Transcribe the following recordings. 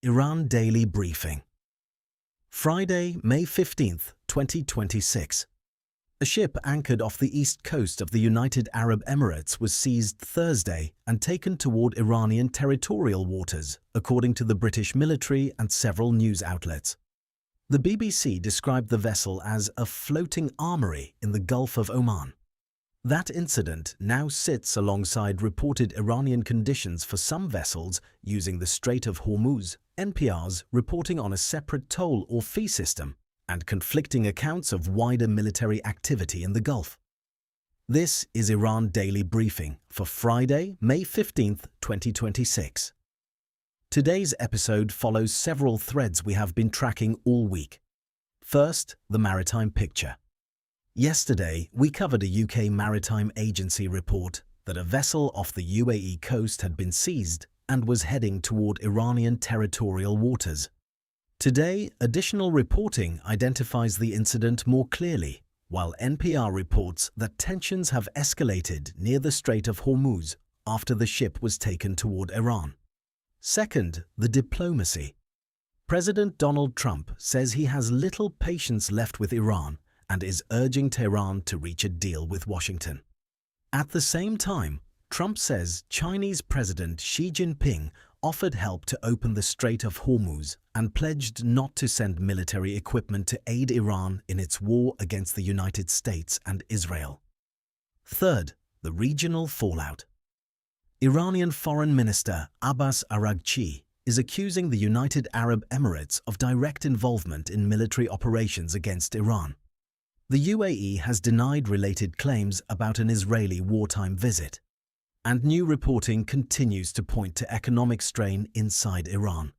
Iran Daily Briefing. Friday, May 15, 2026. A ship anchored off the east coast of the United Arab Emirates was seized Thursday and taken toward Iranian territorial waters, according to the British military and several news outlets. The BBC described the vessel as a floating armoury in the Gulf of Oman. That incident now sits alongside reported Iranian conditions for some vessels using the Strait of Hormuz, NPR's reporting on a separate toll or fee system, and conflicting accounts of wider military activity in the Gulf. This is Iran Daily Briefing for Friday, May 15, 2026. Today's episode follows several threads we have been tracking all week. First, the maritime picture. Yesterday, we covered a UK Maritime Agency report that a vessel off the UAE coast had been seized and was heading toward Iranian territorial waters. Today, additional reporting identifies the incident more clearly, while NPR reports that tensions have escalated near the Strait of Hormuz after the ship was taken toward Iran. Second, the diplomacy. President Donald Trump says he has little patience left with Iran and is urging Tehran to reach a deal with Washington. At the same time, Trump says Chinese President Xi Jinping offered help to open the Strait of Hormuz and pledged not to send military equipment to aid Iran in its war against the United States and Israel. Third, the regional fallout. Iranian Foreign Minister Abbas Araghchi is accusing the United Arab Emirates of direct involvement in military operations against Iran. The UAE has denied related claims about an Israeli wartime visit, and new reporting continues to point to economic strain inside Iran.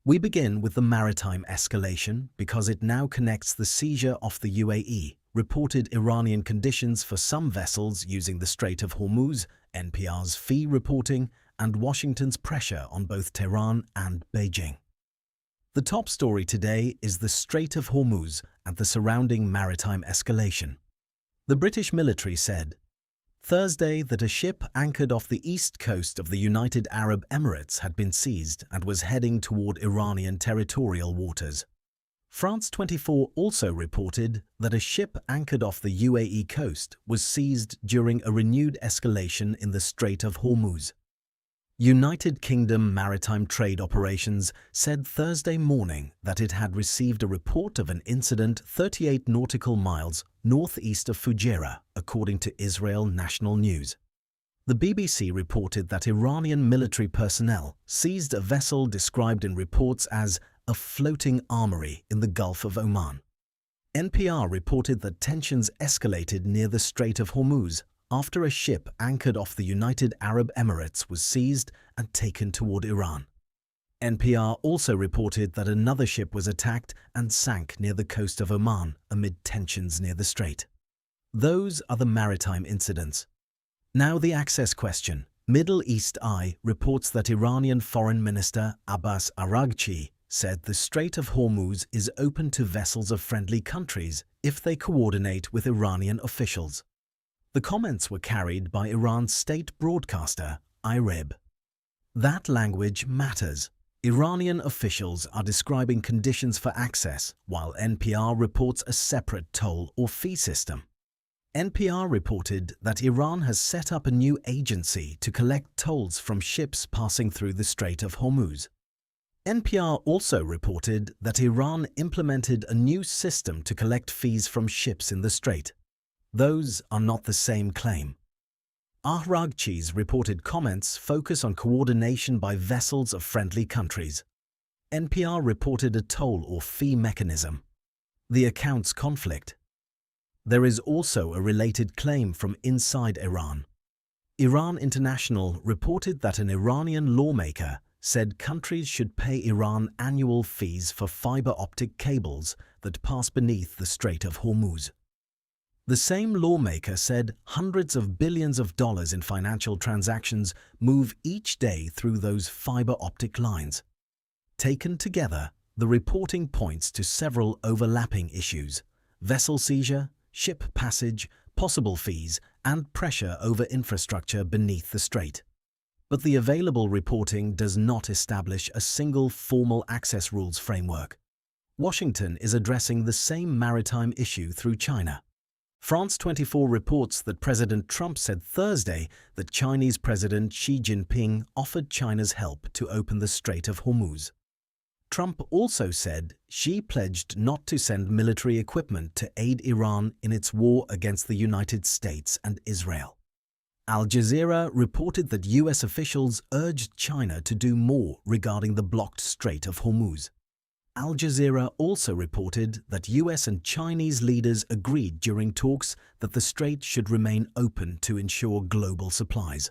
We begin with the maritime escalation because it now connects the seizure off the UAE, reported Iranian conditions for some vessels using the Strait of Hormuz, NPR's fee reporting, and Washington's pressure on both Tehran and Beijing. The top story today is the Strait of Hormuz and the surrounding maritime escalation. The British military said Thursday that a ship anchored off the east coast of the United Arab Emirates had been seized and was heading toward Iranian territorial waters. France 24 also reported that a ship anchored off the UAE coast was seized during a renewed escalation in the Strait of Hormuz. United Kingdom Maritime Trade Operations said Thursday morning that it had received a report of an incident 38 nautical miles northeast of Fujairah, according to Israel National News. The BBC reported that Iranian military personnel seized a vessel described in reports as a floating armoury in the Gulf of Oman. NPR reported that tensions escalated near the Strait of Hormuz after a ship anchored off the United Arab Emirates was seized and taken toward Iran. NPR also reported that another ship was attacked and sank near the coast of Oman amid tensions near the strait. Those are the maritime incidents. Now the access question. Middle East Eye reports that Iranian Foreign Minister Abbas Araghchi said the Strait of Hormuz is open to vessels of friendly countries if they coordinate with Iranian officials. The comments were carried by Iran's state broadcaster, IRIB. That language matters. Iranian officials are describing conditions for access, while NPR reports a separate toll or fee system. NPR reported that Iran has set up a new agency to collect tolls from ships passing through the Strait of Hormuz. NPR also reported that Iran implemented a new system to collect fees from ships in the strait. Those are not the same claim. Araghchi's reported comments focus on coordination by vessels of friendly countries. NPR reported a toll or fee mechanism. The accounts conflict. There is also a related claim from inside Iran. Iran International reported that an Iranian lawmaker said countries should pay Iran annual fees for fiber optic cables that pass beneath the Strait of Hormuz. The same lawmaker said hundreds of billions of dollars in financial transactions move each day through those fiber optic lines. Taken together, the reporting points to several overlapping issues: vessel seizure, ship passage, possible fees, and pressure over infrastructure beneath the strait. But the available reporting does not establish a single formal access rules framework. Washington is addressing the same maritime issue through China. France 24 reports that President Trump said Thursday that Chinese President Xi Jinping offered China's help to open the Strait of Hormuz. Trump also said Xi pledged not to send military equipment to aid Iran in its war against the United States and Israel. Al Jazeera reported that US officials urged China to do more regarding the blocked Strait of Hormuz. Al Jazeera also reported that US and Chinese leaders agreed during talks that the strait should remain open to ensure global supplies.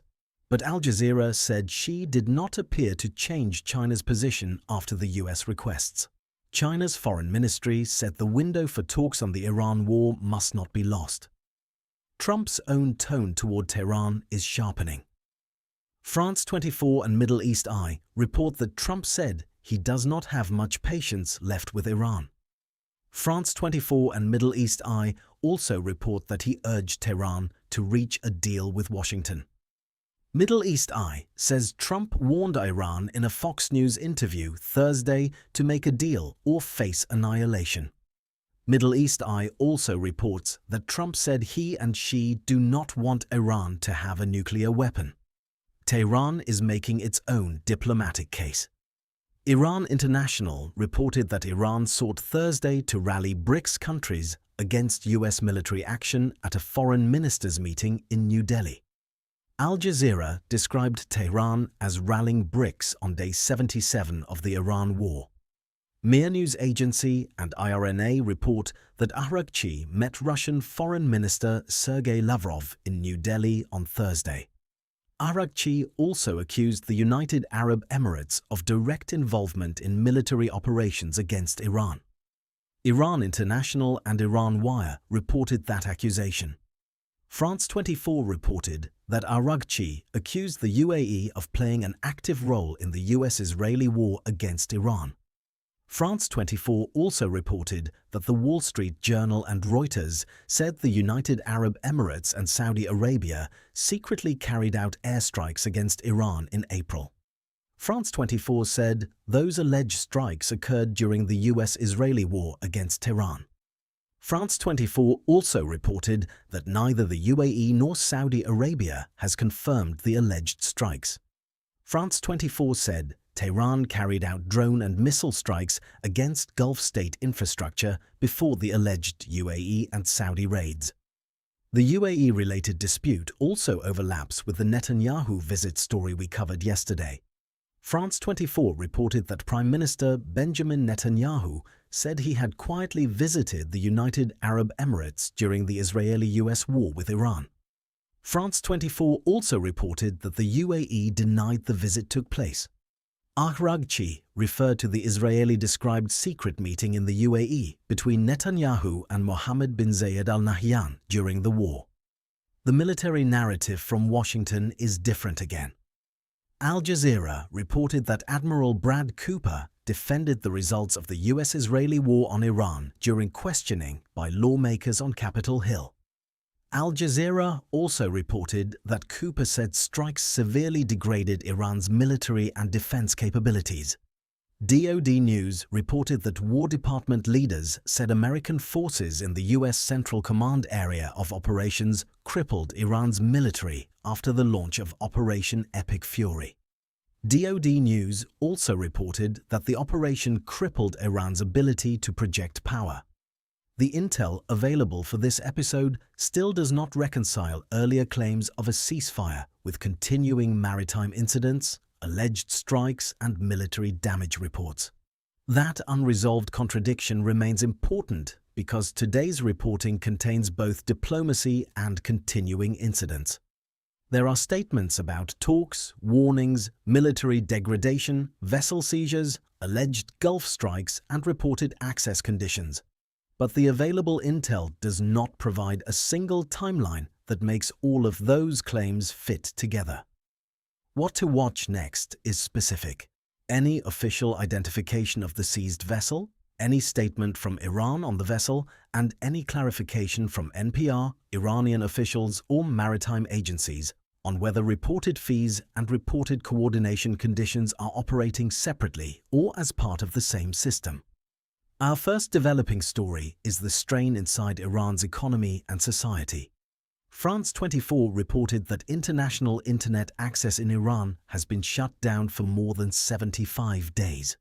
But Al Jazeera said Xi did not appear to change China's position after the US requests. China's foreign ministry said the window for talks on the Iran war must not be lost. Trump's own tone toward Tehran is sharpening. France 24 and Middle East Eye report that Trump said he does not have much patience left with Iran. France 24 and Middle East Eye also report that he urged Tehran to reach a deal with Washington. Middle East Eye says Trump warned Iran in a Fox News interview Thursday to make a deal or face annihilation. Middle East Eye also reports that Trump said he and Xi do not want Iran to have a nuclear weapon. Tehran is making its own diplomatic case. Iran International reported that Iran sought Thursday to rally BRICS countries against US military action at a foreign ministers' meeting in New Delhi. Al Jazeera described Tehran as rallying BRICS on day 77 of the Iran war. Mir News Agency and IRNA report that Araghchi met Russian Foreign Minister Sergei Lavrov in New Delhi on Thursday. Araghchi also accused the United Arab Emirates of direct involvement in military operations against Iran. Iran International and Iran Wire reported that accusation. France 24 reported that Araghchi accused the UAE of playing an active role in the US-Israeli war against Iran. France 24 also reported that the Wall Street Journal and Reuters said the United Arab Emirates and Saudi Arabia secretly carried out airstrikes against Iran in April. France 24 said those alleged strikes occurred during the US-Israeli war against Tehran. France 24 also reported that neither the UAE nor Saudi Arabia has confirmed the alleged strikes. France 24 said Tehran carried out drone and missile strikes against Gulf state infrastructure before the alleged UAE and Saudi raids. The UAE-related dispute also overlaps with the Netanyahu visit story we covered yesterday. France 24 reported that Prime Minister Benjamin Netanyahu said he had quietly visited the United Arab Emirates during the Israeli-US war with Iran. France 24 also reported that the UAE denied the visit took place. Araghchi referred to the Israeli-described secret meeting in the UAE between Netanyahu and Mohammed bin Zayed Al Nahyan during the war. The military narrative from Washington is different again. Al Jazeera reported that Admiral Brad Cooper defended the results of the US-Israeli war on Iran during questioning by lawmakers on Capitol Hill. Al Jazeera also reported that Cooper said strikes severely degraded Iran's military and defense capabilities. DoD News reported that War Department leaders said American forces in the U.S. Central Command area of operations crippled Iran's military after the launch of Operation Epic Fury. DoD News also reported that the operation crippled Iran's ability to project power. The intel available for this episode still does not reconcile earlier claims of a ceasefire with continuing maritime incidents, alleged strikes, and military damage reports. That unresolved contradiction remains important because today's reporting contains both diplomacy and continuing incidents. There are statements about talks, warnings, military degradation, vessel seizures, alleged Gulf strikes, and reported access conditions. But the available intel does not provide a single timeline that makes all of those claims fit together. What to watch next is specific. Any official identification of the seized vessel, any statement from Iran on the vessel, and any clarification from NPR, Iranian officials, or maritime agencies on whether reported fees and reported coordination conditions are operating separately or as part of the same system. Our first developing story is the strain inside Iran's economy and society. France 24 reported that international internet access in Iran has been shut down for more than 75 days.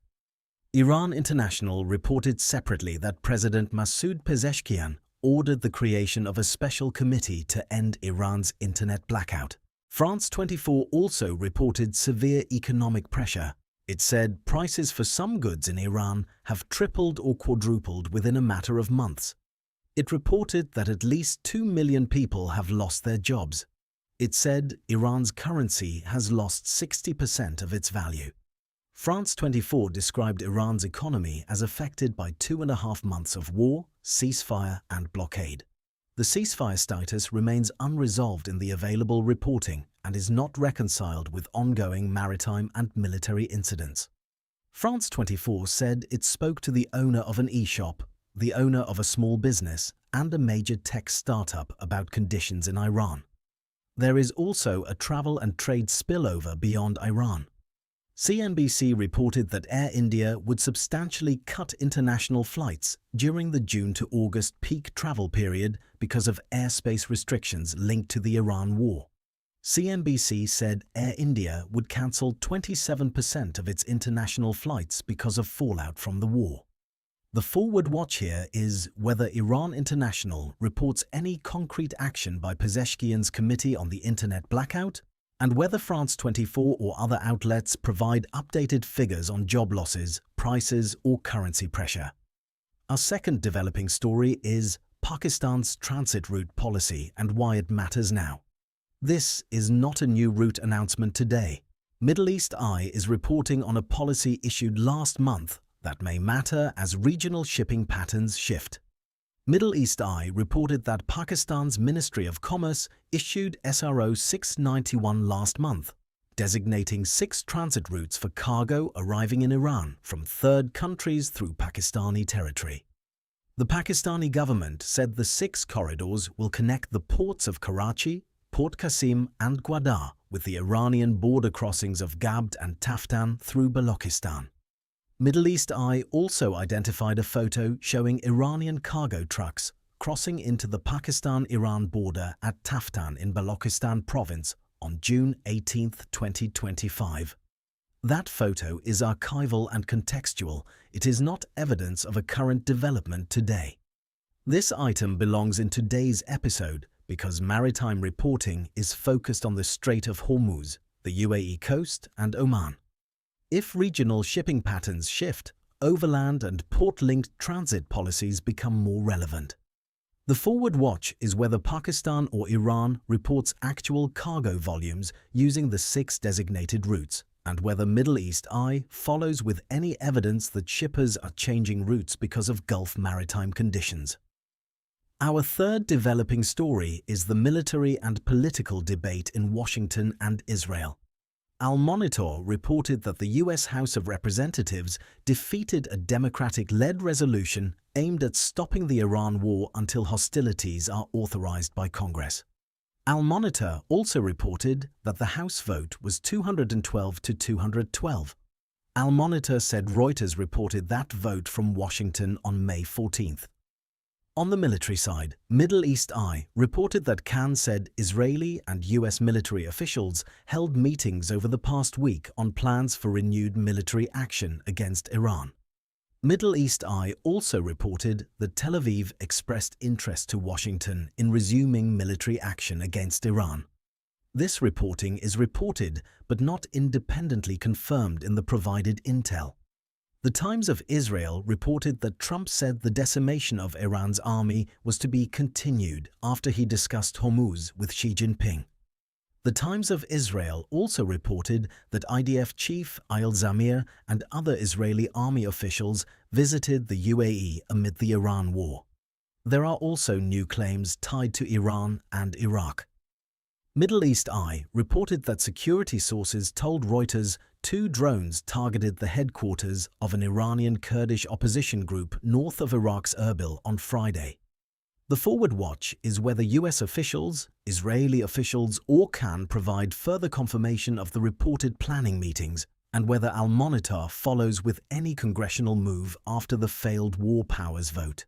Iran International reported separately that President Masoud Pezeshkian ordered the creation of a special committee to end Iran's internet blackout. France 24 also reported severe economic pressure. It said prices for some goods in Iran have tripled or quadrupled within a matter of months. It reported that at least 2 million people have lost their jobs. It said Iran's currency has lost 60% of its value. France 24 described Iran's economy as affected by 2.5 months of war, ceasefire and blockade. The ceasefire status remains unresolved in the available reporting and is not reconciled with ongoing maritime and military incidents. France 24 said it spoke to the owner of an e-shop, the owner of a small business, and a major tech startup about conditions in Iran. There is also a travel and trade spillover beyond Iran. CNBC reported that Air India would substantially cut international flights during the June to August peak travel period because of airspace restrictions linked to the Iran war. CNBC said Air India would cancel 27% of its international flights because of fallout from the war. The forward watch here is whether Iran International reports any concrete action by Pezeshkian's Committee on the Internet Blackout, and whether France 24 or other outlets provide updated figures on job losses, prices or currency pressure. Our second developing story is Pakistan's transit route policy and why it matters now. This is not a new route announcement today. Middle East Eye is reporting on a policy issued last month that may matter as regional shipping patterns shift. Middle East Eye reported that Pakistan's Ministry of Commerce issued SRO 691 last month, designating 6 transit routes for cargo arriving in Iran from third countries through Pakistani territory. The Pakistani government said the 6 corridors will connect the ports of Karachi, Port Qasim and Gwadar with the Iranian border crossings of Gabd and Taftan through Balochistan. Middle East Eye also identified a photo showing Iranian cargo trucks crossing into the Pakistan-Iran border at Taftan in Balochistan province on June 18, 2025. That photo is archival and contextual. It is not evidence of a current development today. This item belongs in today's episode because maritime reporting is focused on the Strait of Hormuz, the UAE coast and Oman. If regional shipping patterns shift, overland and port-linked transit policies become more relevant. The forward watch is whether Pakistan or Iran reports actual cargo volumes using the 6 designated routes, and whether Middle East Eye follows with any evidence that shippers are changing routes because of Gulf maritime conditions. Our third developing story is the military and political debate in Washington and Israel. Al-Monitor reported that the U.S. House of Representatives defeated a Democratic-led resolution aimed at stopping the Iran war until hostilities are authorized by Congress. Al-Monitor also reported that the House vote was 212 to 212. Al-Monitor said Reuters reported that vote from Washington on May 14th. On the military side, Middle East Eye reported that Khan said Israeli and U.S. military officials held meetings over the past week on plans for renewed military action against Iran. Middle East Eye also reported that Tel Aviv expressed interest to Washington in resuming military action against Iran. This reporting is reported but not independently confirmed in the provided intel. The Times of Israel reported that Trump said the decimation of Iran's army was to be continued after he discussed Hormuz with Xi Jinping. The Times of Israel also reported that IDF chief Ayal Zamir and other Israeli army officials visited the UAE amid the Iran war. There are also new claims tied to Iran and Iraq. Middle East Eye reported that security sources told Reuters 2 drones targeted the headquarters of an Iranian Kurdish opposition group north of Iraq's Erbil on Friday. The forward watch is whether US officials, Israeli officials, or can provide further confirmation of the reported planning meetings, and whether Al-Monitor follows with any congressional move after the failed war powers vote.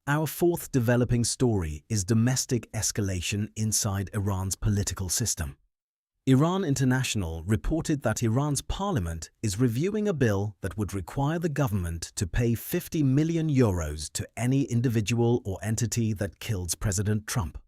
Our fourth developing story is domestic escalation inside Iran's political system. Iran International reported that Iran's parliament is reviewing a bill that would require the government to pay €50 million to any individual or entity that kills President Trump.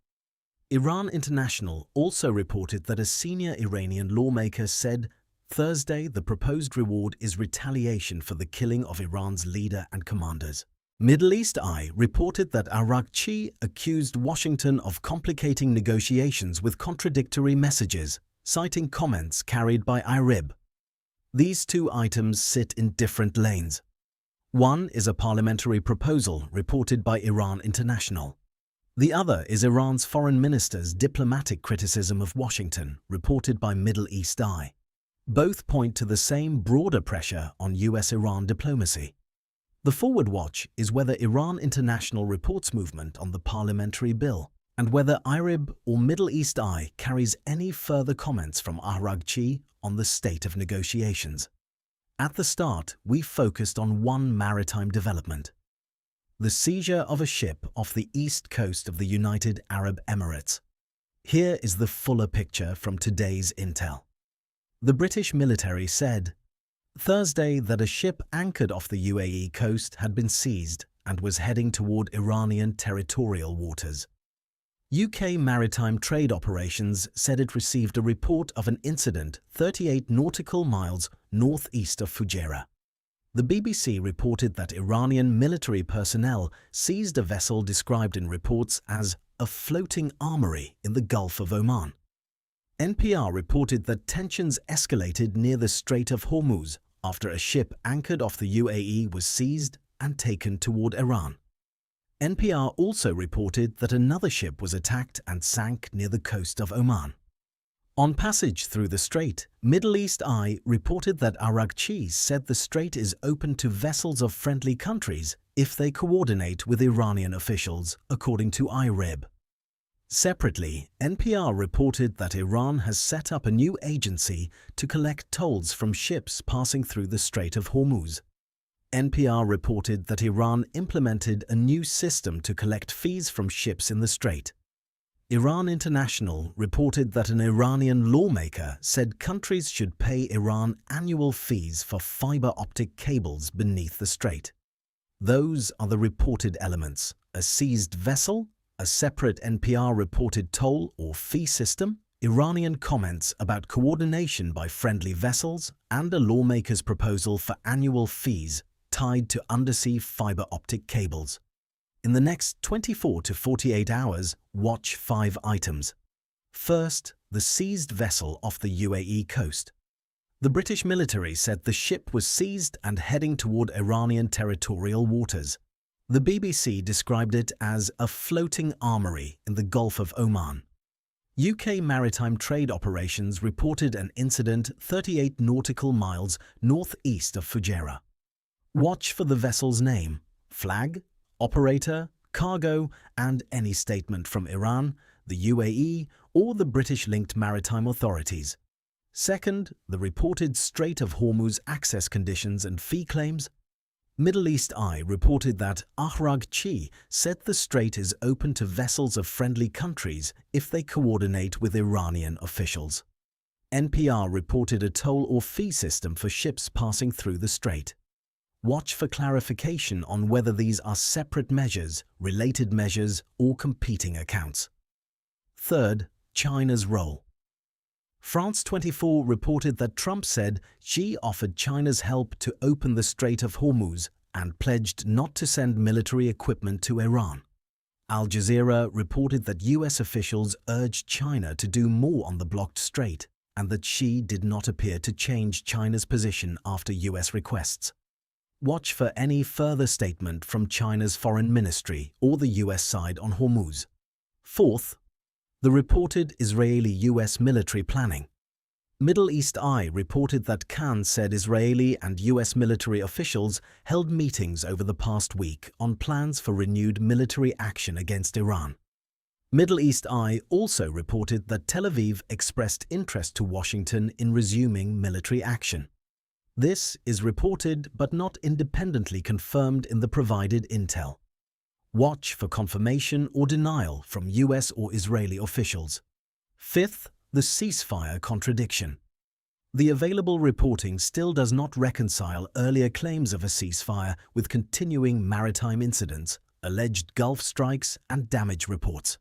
Iran International also reported that a senior Iranian lawmaker said Thursday the proposed reward is retaliation for the killing of Iran's leader and commanders. Middle East Eye reported that Araghchi accused Washington of complicating negotiations with contradictory messages, citing comments carried by IRIB. These two items sit in different lanes. One is a parliamentary proposal reported by Iran International. The other is Iran's foreign minister's diplomatic criticism of Washington, reported by Middle East Eye. Both point to the same broader pressure on US-Iran diplomacy. The forward watch is whether Iran International reports movement on the parliamentary bill, and whether IRIB or Middle East Eye carries any further comments from Araghchi on the state of negotiations. At the start, we focused on one maritime development: the seizure of a ship off the east coast of the United Arab Emirates. Here is the fuller picture from today's intel. The British military said Thursday that a ship anchored off the UAE coast had been seized and was heading toward Iranian territorial waters. UK Maritime Trade Operations said it received a report of an incident 38 nautical miles northeast of Fujairah. The BBC reported that Iranian military personnel seized a vessel described in reports as a floating armoury in the Gulf of Oman. NPR reported that tensions escalated near the Strait of Hormuz after a ship anchored off the UAE was seized and taken toward Iran. NPR also reported that another ship was attacked and sank near the coast of Oman. On passage through the strait, Middle East Eye reported that Araghchi said the strait is open to vessels of friendly countries if they coordinate with Iranian officials, according to IRIB. Separately, NPR reported that Iran has set up a new agency to collect tolls from ships passing through the Strait of Hormuz. NPR reported that Iran implemented a new system to collect fees from ships in the strait. Iran International reported that an Iranian lawmaker said countries should pay Iran annual fees for fiber optic cables beneath the strait. Those are the reported elements: a seized vessel, a separate NPR-reported toll or fee system, Iranian comments about coordination by friendly vessels, and a lawmaker's proposal for annual fees tied to undersea fiber optic cables. In the next 24 to 48 hours, watch 5 items. First, the seized vessel off the UAE coast. The British military said the ship was seized and heading toward Iranian territorial waters. The BBC described it as a floating armoury in the Gulf of Oman. UK Maritime Trade Operations reported an incident 38 nautical miles northeast of Fujairah. Watch for the vessel's name, flag, operator, cargo, and any statement from Iran, the UAE, or the British-linked maritime authorities. Second, the reported Strait of Hormuz access conditions and fee claims. Middle East Eye reported that Araghchi said the strait is open to vessels of friendly countries if they coordinate with Iranian officials. NPR reported a toll or fee system for ships passing through the strait. Watch for clarification on whether these are separate measures, related measures, or competing accounts. Third, China's role. France 24 reported that Trump said Xi offered China's help to open the Strait of Hormuz and pledged not to send military equipment to Iran. Al Jazeera reported that US officials urged China to do more on the blocked strait and that Xi did not appear to change China's position after US requests. Watch for any further statement from China's foreign ministry or the US side on Hormuz. Fourth, the reported Israeli-US military planning. Middle East Eye reported that Khan said Israeli and US military officials held meetings over the past week on plans for renewed military action against Iran. Middle East Eye also reported that Tel Aviv expressed interest to Washington in resuming military action. This is reported but not independently confirmed in the provided intel. Watch for confirmation or denial from US or Israeli officials. Fifth, the ceasefire contradiction. The available reporting still does not reconcile earlier claims of a ceasefire with continuing maritime incidents, alleged Gulf strikes, and damage reports.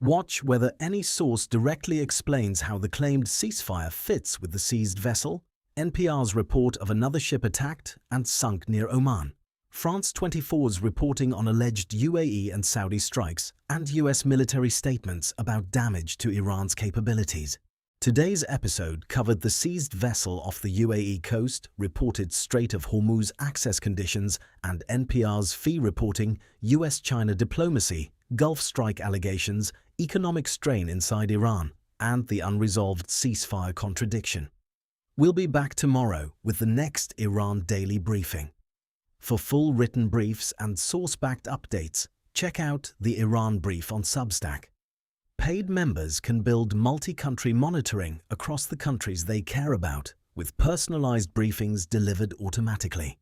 Watch whether any source directly explains how the claimed ceasefire fits with the seized vessel, NPR's report of another ship attacked and sunk near Oman, France 24's reporting on alleged UAE and Saudi strikes, and US military statements about damage to Iran's capabilities. Today's episode covered the seized vessel off the UAE coast, reported Strait of Hormuz access conditions, and NPR's fee reporting, US-China diplomacy, Gulf strike allegations, economic strain inside Iran, and the unresolved ceasefire contradiction. We'll be back tomorrow with the next Iran Daily Briefing. For full written briefs and source-backed updates, check out the Iran Brief on Substack. Paid members can build multi-country monitoring across the countries they care about, with personalized briefings delivered automatically.